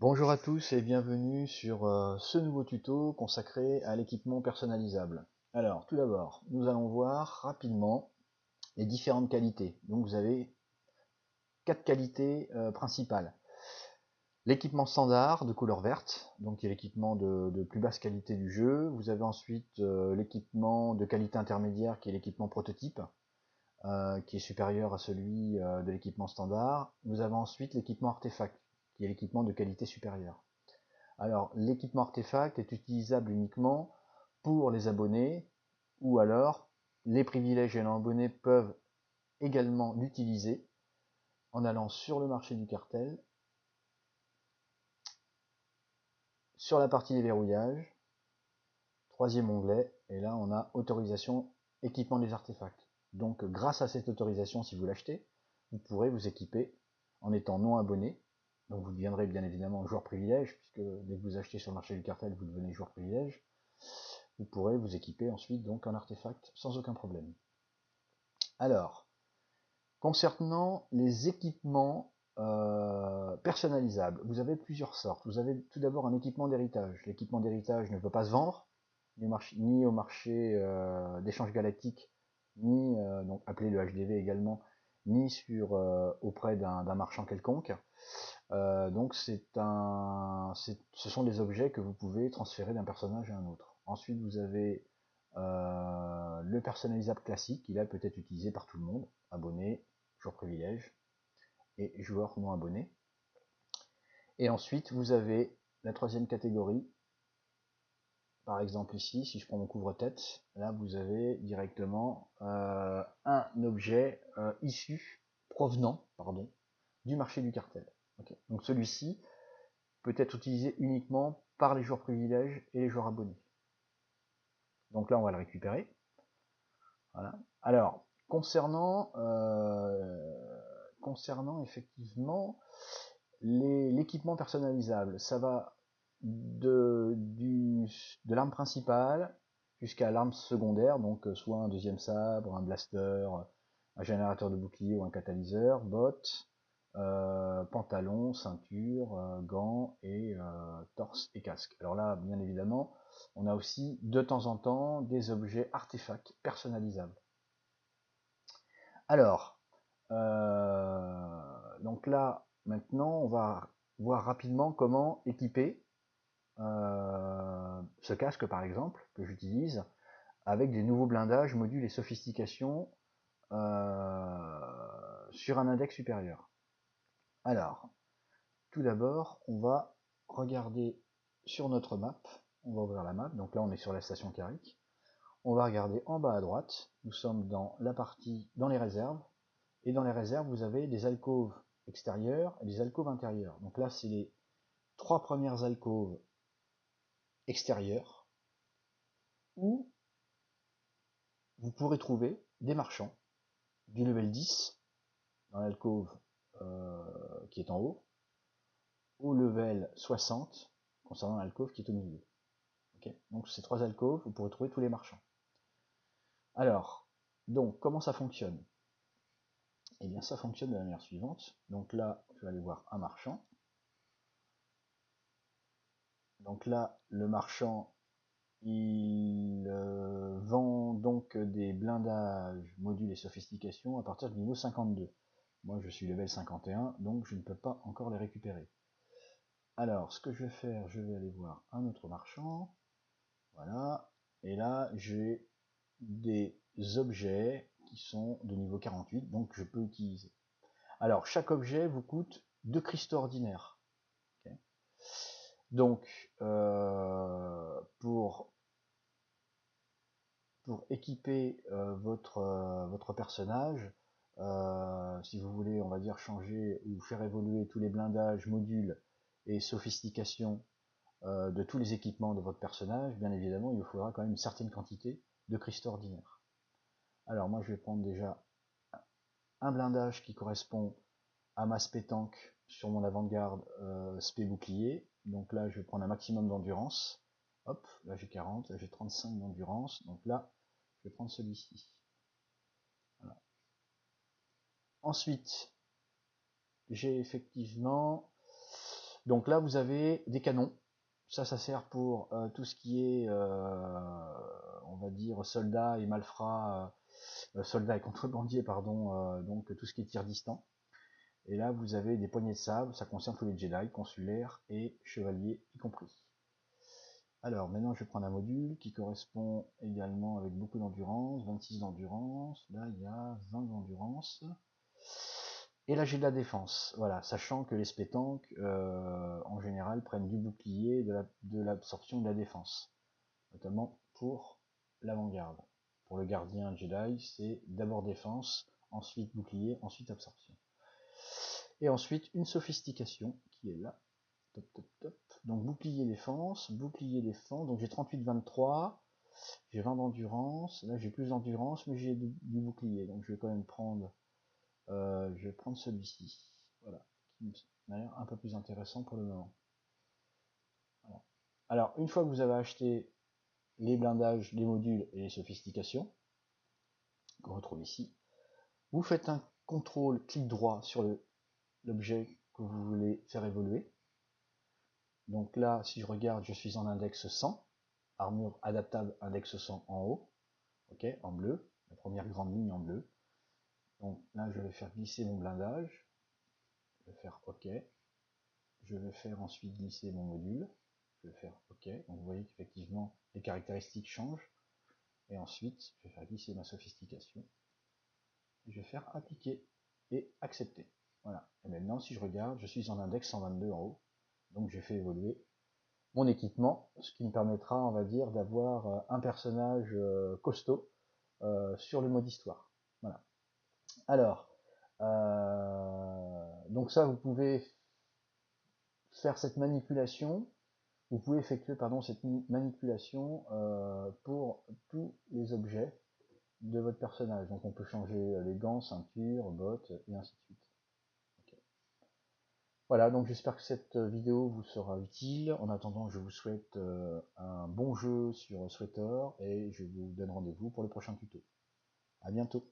Bonjour à tous et bienvenue sur ce nouveau tuto consacré à l'équipement personnalisable. Alors, tout d'abord, nous allons voir rapidement les différentes qualités. Donc, vous avez 4 qualités principales. L'équipement standard de couleur verte, donc qui est l'équipement de plus basse qualité du jeu. Vous avez ensuite l'équipement de qualité intermédiaire qui est l'équipement prototype, qui est supérieur à celui de l'équipement standard. Vous avez ensuite l'équipement artefact, qui est l'équipement de qualité supérieure. Alors, l'équipement artefact est utilisable uniquement pour les abonnés, ou alors les privilèges et abonnés peuvent également l'utiliser en allant sur le marché du cartel, sur la partie des verrouillages, troisième onglet, et là on a autorisation équipement des artefacts. Donc grâce à cette autorisation, si vous l'achetez, vous pourrez vous équiper en étant non abonné. Donc vous deviendrez bien évidemment joueur privilège, puisque dès que vous achetez sur le marché du cartel, vous devenez joueur privilège. Vous pourrez vous équiper ensuite donc en artefact sans aucun problème. Alors, concernant les équipements personnalisables, vous avez plusieurs sortes. Vous avez tout d'abord un équipement d'héritage. L'équipement d'héritage ne peut pas se vendre, ni au marché d'échange galactique, ni donc appelé le HDV également, ni auprès d'un marchand quelconque. Donc ce sont des objets que vous pouvez transférer d'un personnage à un autre. Ensuite, vous avez le personnalisable classique, qui là peut être utilisé par tout le monde, abonné, joueur privilège et joueur non abonné. Et ensuite, vous avez la troisième catégorie. Par exemple ici, si je prends mon couvre-tête, là vous avez directement un objet provenant du marché du cartel. Okay. Donc celui-ci peut être utilisé uniquement par les joueurs privilèges et les joueurs abonnés. Donc là, on va le récupérer. Voilà. Alors, concernant effectivement l'équipement personnalisable, ça va de l'arme principale jusqu'à l'arme secondaire, donc soit un deuxième sabre, un blaster, un générateur de bouclier ou un catalyseur, bottes, pantalon, ceinture, gants et torse et casque. Alors là, bien évidemment, on a aussi de temps en temps des objets artefacts personnalisables. Alors, donc là, maintenant, on va voir rapidement comment équiper ce casque, par exemple, que j'utilise, avec des nouveaux blindages, modules et sophistications sur un index supérieur. Alors, tout d'abord, on va regarder sur notre map. On va ouvrir la map. Donc là, on est sur la station Carrick. On va regarder en bas à droite. Nous sommes dans la partie dans les réserves. Et dans les réserves, vous avez des alcôves extérieures et des alcôves intérieures. Donc là, c'est les 3 premières alcôves extérieures où vous pourrez trouver des marchands du level 10 dans l'alcôve qui est en haut, au level 60 concernant l'alcôve qui est au milieu. Okay. Donc ces 3 alcôves, vous pourrez trouver tous les marchands. Alors, donc comment ça fonctionne? Eh bien ça fonctionne de la manière suivante. Donc là, je vais aller voir un marchand. Donc là, le marchand, il vend donc des blindages, modules et sophistications à partir du niveau 52. Moi, je suis level 51, donc je ne peux pas encore les récupérer. Alors, ce que je vais faire, je vais aller voir un autre marchand. Voilà. Et là, j'ai des objets qui sont de niveau 48, donc je peux utiliser. Alors, chaque objet vous coûte 2 cristaux ordinaires. Okay. Donc, pour équiper votre personnage, si vous voulez, on va dire, changer ou faire évoluer tous les blindages, modules et sophistications de tous les équipements de votre personnage, bien évidemment, il vous faudra quand même une certaine quantité de cristaux ordinaires. Alors moi, je vais prendre déjà un blindage qui correspond à ma spé tank sur mon avant-garde spé bouclier. Donc là, je vais prendre un maximum d'endurance. Hop, là j'ai 40, là j'ai 35 d'endurance. Donc là, je vais prendre celui-ci. Voilà. Ensuite, j'ai effectivement Donc là, vous avez des canons. Ça sert pour tout ce qui est, on va dire, soldats et malfrats, soldats et contrebandiers, pardon, donc tout ce qui est tir distant. Et là, vous avez des poignées de sable, ça concerne tous les Jedi, consulaires et chevaliers y compris. Alors, maintenant, je vais prendre un module qui correspond également avec beaucoup d'endurance, 26 d'endurance, là, il y a 20 d'endurance. Et là, j'ai de la défense, voilà, sachant que les spétanques, en général, prennent du bouclier, de l'absorption de la défense, notamment pour l'avant-garde. Pour le gardien Jedi, c'est d'abord défense, ensuite bouclier, ensuite absorption. Et ensuite, une sophistication qui est là. Top, top, top. Donc bouclier défense, donc j'ai 38-23, j'ai 20 d'endurance, là j'ai plus d'endurance, mais j'ai du bouclier, donc je vais quand même prendre, je vais prendre celui-ci, voilà, qui m'a l'air un peu plus intéressant pour le moment. Voilà. Alors, une fois que vous avez acheté les blindages, les modules et les sophistications, qu'on retrouve ici, vous faites un contrôle clic droit sur l'objet que vous voulez faire évoluer. Donc là, si je regarde, je suis en index 100, armure adaptable index 100 en haut, ok, en bleu, la première grande ligne en bleu. Donc là, je vais faire glisser mon blindage, je vais faire ok, je vais faire ensuite glisser mon module, je vais faire ok, donc vous voyez qu'effectivement les caractéristiques changent, et ensuite je vais faire glisser ma sophistication, et je vais faire appliquer et accepter. Voilà, et maintenant si je regarde, je suis en index 122 en haut, donc j'ai fait évoluer mon équipement, ce qui me permettra, on va dire, d'avoir un personnage costaud sur le mode histoire. Voilà. Alors, donc ça, vous pouvez faire cette manipulation, vous pouvez effectuer pardon, cette manipulation pour tous les objets de votre personnage. Donc on peut changer les gants, ceinture, bottes, et ainsi de suite. Okay. Voilà, donc j'espère que cette vidéo vous sera utile. En attendant, je vous souhaite un bon jeu sur Sweater et je vous donne rendez-vous pour le prochain tuto. À bientôt.